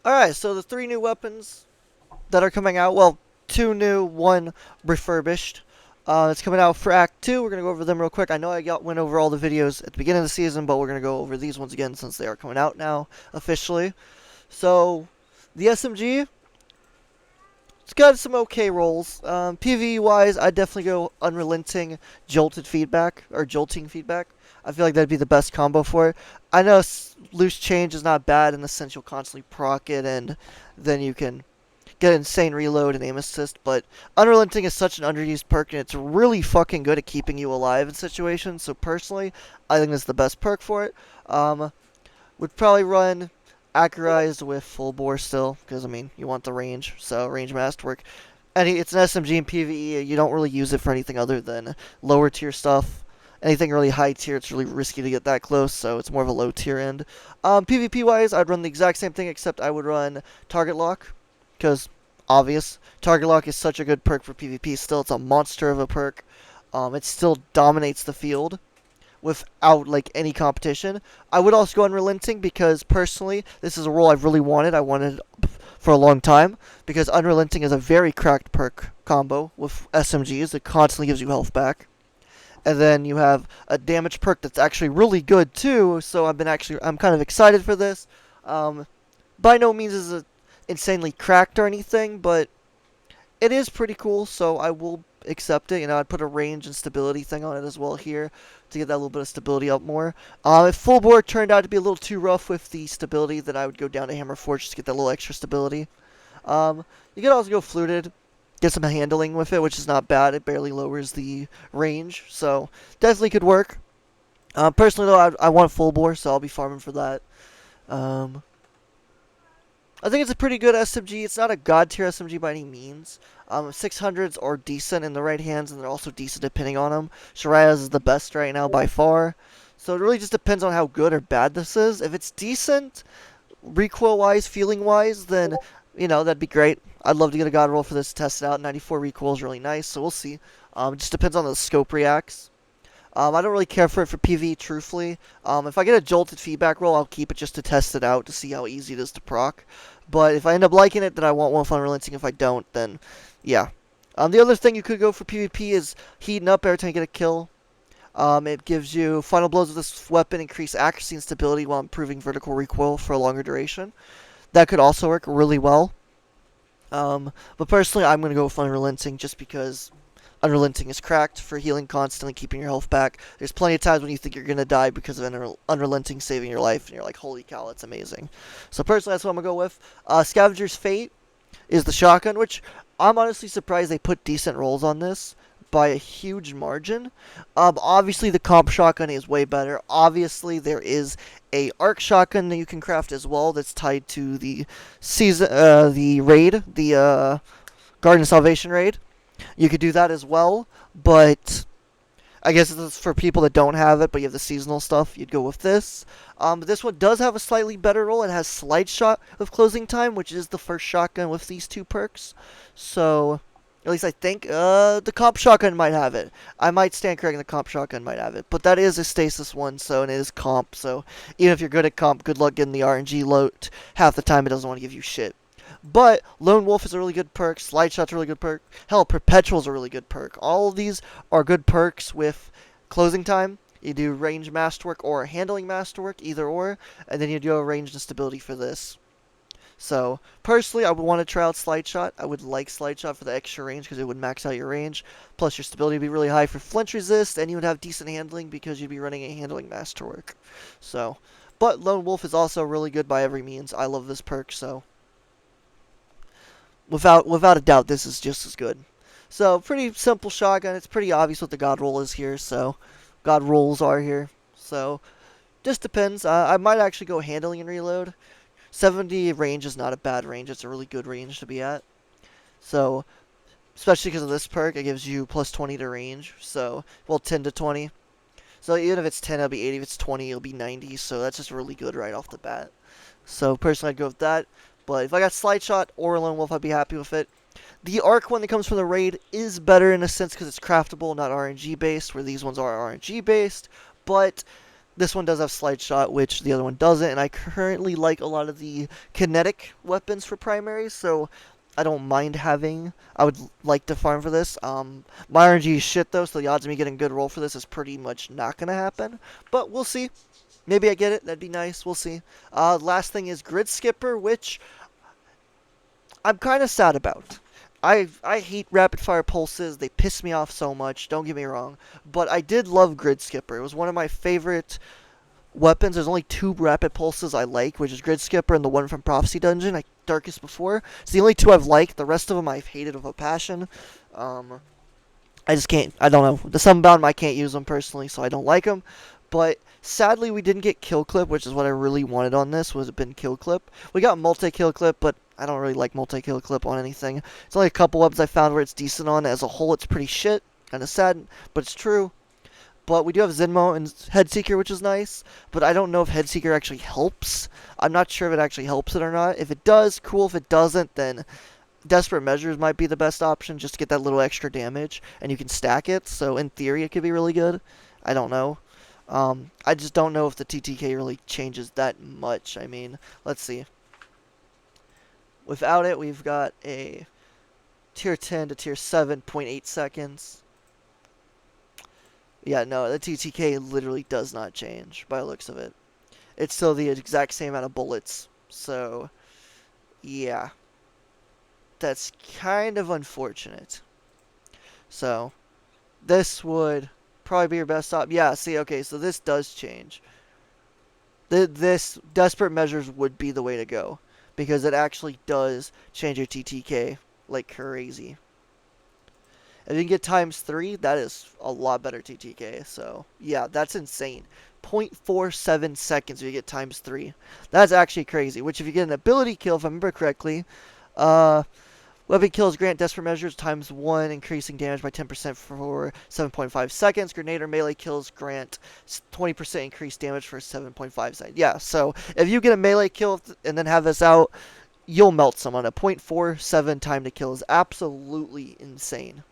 Alright, so the three new weapons that are coming out, well, two new, one refurbished. It's coming out for Act 2. We're going to go over them real quick. I know went over all the videos at the beginning of the season, but we're going to go over these ones again since they are coming out now officially. So, the SMG, it's got some okay rolls. PvE-wise, I'd definitely go Unrelenting Jolted Feedback, or Jolting Feedback. I feel like that'd be the best combo for it. I know Loose Change is not bad in the sense you'll constantly proc it, and then you can get insane reload and aim assist, but Unrelenting is such an underused perk, and it's really fucking good at keeping you alive in situations, so personally, I think it's the best perk for it. Would probably run Accurized with full bore still, because, I mean, you want the range, so range masterwork. And it's an SMG in PvE, you don't really use it for anything other than lower tier stuff. Anything really high tier, it's really risky to get that close, so it's more of a low tier end. PvP wise, I'd run the exact same thing, except I would run Target Lock, because obvious. Target Lock is such a good perk for PvP still, it's a monster of a perk. It still dominates the field without like any competition. I would also go Unrelenting because personally, this is a role I've really wanted. I wanted for a long time because Unrelenting is a very cracked perk combo with SMGs. It constantly gives you health back. And then you have a damage perk that's actually really good too. So I'm kind of excited for this. By no means is it insanely cracked or anything, but it is pretty cool. So I will accept it. You know, I'd put a range and stability thing on it as well here to get that little bit of stability up more. If full board turned out to be a little too rough with the stability, then I would go down to Hammer Forge just to get that little extra stability. You could also go fluted, get some handling with it, which is not bad. It barely lowers the range, so definitely could work. Personally, though, I want full bore, so I'll be farming for that. Um, I think it's a pretty good SMG. It's not a god tier SMG by any means. 600s are decent in the right hands, and they're also decent depending on them. Shariah's is the best right now by far. So it really just depends on how good or bad this is. If it's decent, recoil-wise, feeling-wise, then, you know, that'd be great. I'd love to get a god roll for this to test it out. 94 recoil is really nice, so we'll see. It just depends on the scope reacts. I don't really care for it for PvE, truthfully. If I get a jolted feedback roll, I'll keep it just to test it out to see how easy it is to proc. But if I end up liking it, then I want one with Unrelenting. If I don't, then yeah. The other thing you could go for PvP is heating up every time you get a kill. It gives you final blows with this weapon increase accuracy and stability while improving vertical recoil for a longer duration. That could also work really well. But personally, I'm going to go with Unrelenting just because Unrelenting is cracked for healing constantly, keeping your health back. There's plenty of times when you think you're going to die because of Unrelenting saving your life, and you're like, holy cow, that's amazing. So personally, that's what I'm going to go with. Scavenger's Fate is the shotgun, which I'm honestly surprised they put decent rolls on this by a huge margin. Obviously, the comp shotgun is way better. Obviously, there is a arc shotgun that you can craft as well that's tied to the raid, the Garden of Salvation raid. You could do that as well, but I guess it's for people that don't have it, but you have the seasonal stuff, you'd go with this. But this one does have a slightly better roll. It has Slide Shot of Closing Time, which is the first shotgun with these two perks. So, at least I think, the comp shotgun might have it. I might stand corrected, the comp shotgun might have it. But that is a stasis one, so, and it is comp, so even if you're good at comp, good luck getting the RNG loot. Half the time it doesn't want to give you shit. But Lone Wolf is a really good perk. Slide Shot's a really good perk. Hell, Perpetual's a really good perk. All of these are good perks with closing time. You do range masterwork or handling masterwork, either or, and then you do a range and stability for this. So, personally, I would want to try out Slide Shot. I would like Slide Shot for the extra range because it would max out your range. Plus, your stability would be really high for flinch resist, and you would have decent handling because you'd be running a handling masterwork. So, but Lone Wolf is also really good by every means. I love this perk, so without a doubt, this is just as good. So, pretty simple shotgun. It's pretty obvious what the god roll is here, so god rolls are here. So, just depends. I might actually go handling and reload. 70 range is not a bad range. It's a really good range to be at. So, especially because of this perk, it gives you plus 20 to range. So, well, 10 to 20. So, even if it's 10, it'll be 80. If it's 20, it'll be 90. So, that's just really good right off the bat. So, personally, I'd go with that. But if I got Slide Shot or Lone Wolf, I'd be happy with it. The Arc one that comes from the raid is better in a sense because it's craftable, not RNG based, where these ones are RNG based. But This one does have Slide Shot, which the other one doesn't, and I currently like a lot of the kinetic weapons for primaries, so I don't mind having. I would like to farm for this. My RNG is shit though, so the odds of me getting a good roll for this is pretty much not gonna happen. But we'll see. Maybe I get it. That'd be nice. We'll see. Last thing is Grid Skipper, which I'm kind of sad about. I hate rapid fire pulses. They piss me off so much. Don't get me wrong, but I did love Grid Skipper. It was one of my favorite weapons. There's only two rapid pulses I like, which is Grid Skipper and the one from Prophecy Dungeon, like Darkest Before. It's the only two I've liked. The rest of them I've hated with a passion. I just can't. I don't know. The Sunbound I can't use them personally, so I don't like them. But sadly, we didn't get Kill Clip, which is what I really wanted on this. Was it been Kill Clip? We got Multi Kill Clip, but I don't really like Multi Kill Clip on anything. It's only a couple weapons I found where it's decent on. As a whole, it's pretty shit. Kind of sad, but it's true. But we do have Zenmo and Headseeker, which is nice. But I don't know if Headseeker actually helps. I'm not sure if it actually helps it or not. If it does, cool. If it doesn't, then Desperate Measures might be the best option just to get that little extra damage. And you can stack it. So in theory, it could be really good. I don't know. I just don't know if the TTK really changes that much. I mean, let's see. Without it, we've got a tier 10 to tier 7, 0.8 seconds. Yeah, no, the TTK literally does not change by the looks of it. It's still the exact same amount of bullets. So, yeah. That's kind of unfortunate. So, this would probably be your best option. Yeah, see, okay, so this does change. This Desperate Measures would be the way to go. Because it actually does change your TTK like crazy. If you can get ×3, that is a lot better TTK. So, yeah, that's insane. 0.47 seconds if you get ×3. That's actually crazy. Which, if you get an ability kill, if I remember correctly, weapon kills grant Desperate Measures ×1, increasing damage by 10% for 7.5 seconds. Grenade or melee kills grant 20% increased damage for 7.5 seconds. Yeah, so if you get a melee kill and then have this out, you'll melt someone. A 0.47 time to kill is absolutely insane.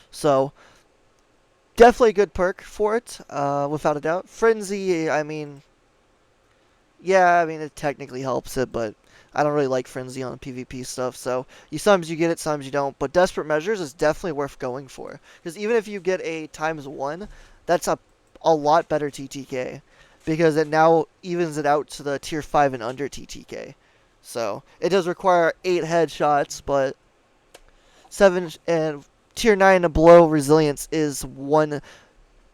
So, definitely a good perk for it, without a doubt. Frenzy, I mean, yeah, I mean, it technically helps it, but I don't really like Frenzy on PvP stuff, so sometimes you get it, sometimes you don't. But Desperate Measures is definitely worth going for. Because even if you get a ×1, that's a lot better TTK. Because it now evens it out to the tier 5 and under TTK. So, it does require 8 headshots, but 7 and tier 9 and below resilience is 1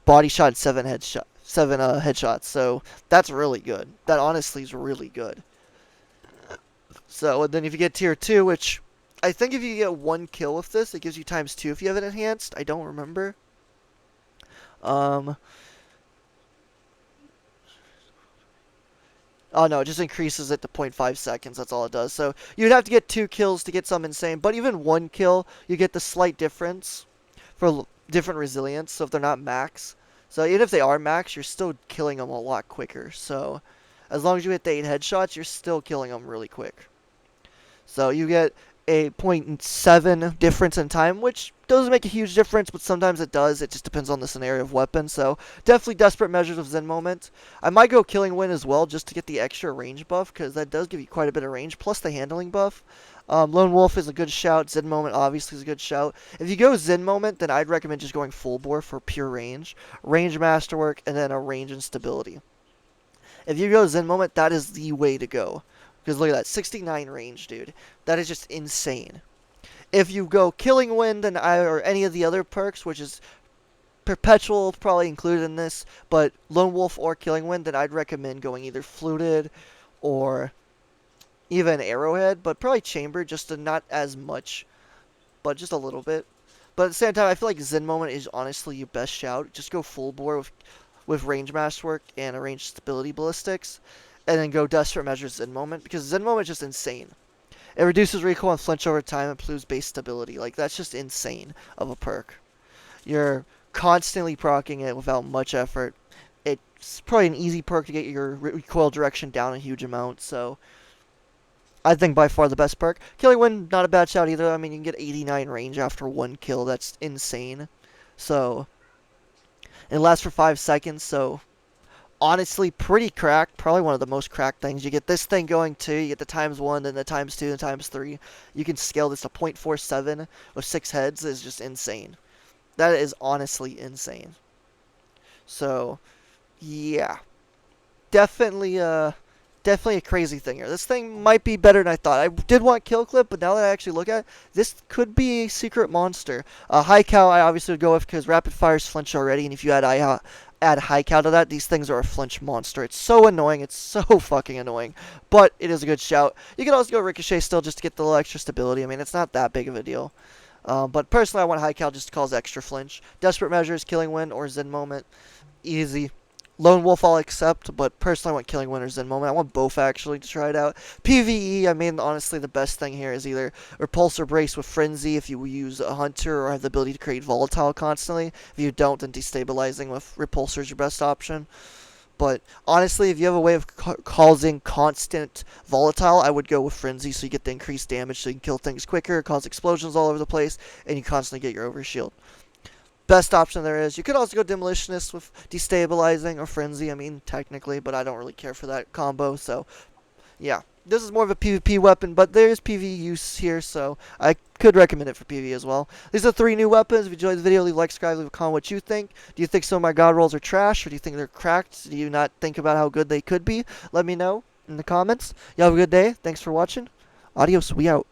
body shot, 7 headshots. So that's really good. That honestly is really good. So and then if you get tier 2, which I think if you get 1 kill with this, it gives you ×2 if you have it enhanced. I don't remember. Oh no, it just increases it to 0.5 seconds. That's all it does. So you'd have to get 2 kills to get some insane. But even 1 kill, you get the slight difference for different resilience. So if they're not max. So even if they are max, you're still killing them a lot quicker. So as long as you hit the 8 headshots, you're still killing them really quick. So you get a 0.7 difference in time, which doesn't make a huge difference, but sometimes it does. It just depends on the scenario of weapon. So definitely Desperate Measures of Zen Moment. I might go Killing Wind as well, just to get the extra range buff, because that does give you quite a bit of range, plus the handling buff. Lone Wolf is a good shout. Zen Moment obviously is a good shout. If you go Zen Moment, then I'd recommend just going full bore for pure range masterwork, and then a range and stability. If you go Zen Moment, that is the way to go. Because look at that, 69 range, dude. That is just insane. If you go Killing Wind or any of the other perks, which is Perpetual probably included in this, but Lone Wolf or Killing Wind, then I'd recommend going either Fluted or even Arrowhead, but probably Chamber, just to not as much, but just a little bit. But at the same time, I feel like Zen Moment is honestly your best shout. Just go full bore with range masterwork and a range stability ballistics, and then go Desperate Measures Zen Moment, because Zen Moment is just insane. It reduces recoil and flinch over time and improves base stability. Like, that's just insane of a perk. You're constantly proccing it without much effort. It's probably an easy perk to get your recoil direction down a huge amount, so I think by far the best perk. Killing Wind, not a bad shout either. I mean, you can get 89 range after 1 kill. That's insane. So, it lasts for 5 seconds, so honestly pretty cracked. Probably one of the most cracked things. You get this thing going too. You get the ×1, then the ×2, and ×3. You can scale this to 0.47 with 6 heads. Is just insane. That is honestly insane. So yeah, definitely definitely a crazy thing here. This thing might be better than I thought. I did want kill clip, but now that I actually look at it, this could be a secret monster. High cow I obviously would go with because rapid fires flinch already, and if you add high cow to that, these things are a flinch monster. It's so annoying. It's so fucking annoying, but it is a good shout. You can also go ricochet still just to get the little extra stability. I mean, it's not that big of a deal. But personally, I want high cal just to cause extra flinch. Desperate measures, killing wind, or Zen moment, easy. Lone Wolf I'll accept, but personally I want Killing Wind or Zen Moment. I want both actually to try it out. PvE, I mean, honestly, the best thing here is either Repulse or Brace with Frenzy if you use a Hunter or have the ability to create Volatile constantly. If you don't, then Destabilizing with Repulsor is your best option. But honestly, if you have a way of causing constant Volatile, I would go with Frenzy so you get the increased damage so you can kill things quicker, cause explosions all over the place, and you constantly get your Overshield. Best option there is. You could also go Demolitionist with Destabilizing or Frenzy, I mean, technically, but I don't really care for that combo, so, yeah. This is more of a PvP weapon, but there is PvE use here, so I could recommend it for PvE as well. These are 3 new weapons. If you enjoyed the video, leave a like, subscribe, leave a comment what you think. Do you think some of my god rolls are trash, or do you think they're cracked? Do you not think about how good they could be? Let me know in the comments. You have a good day. Thanks for watching. Adios. We out.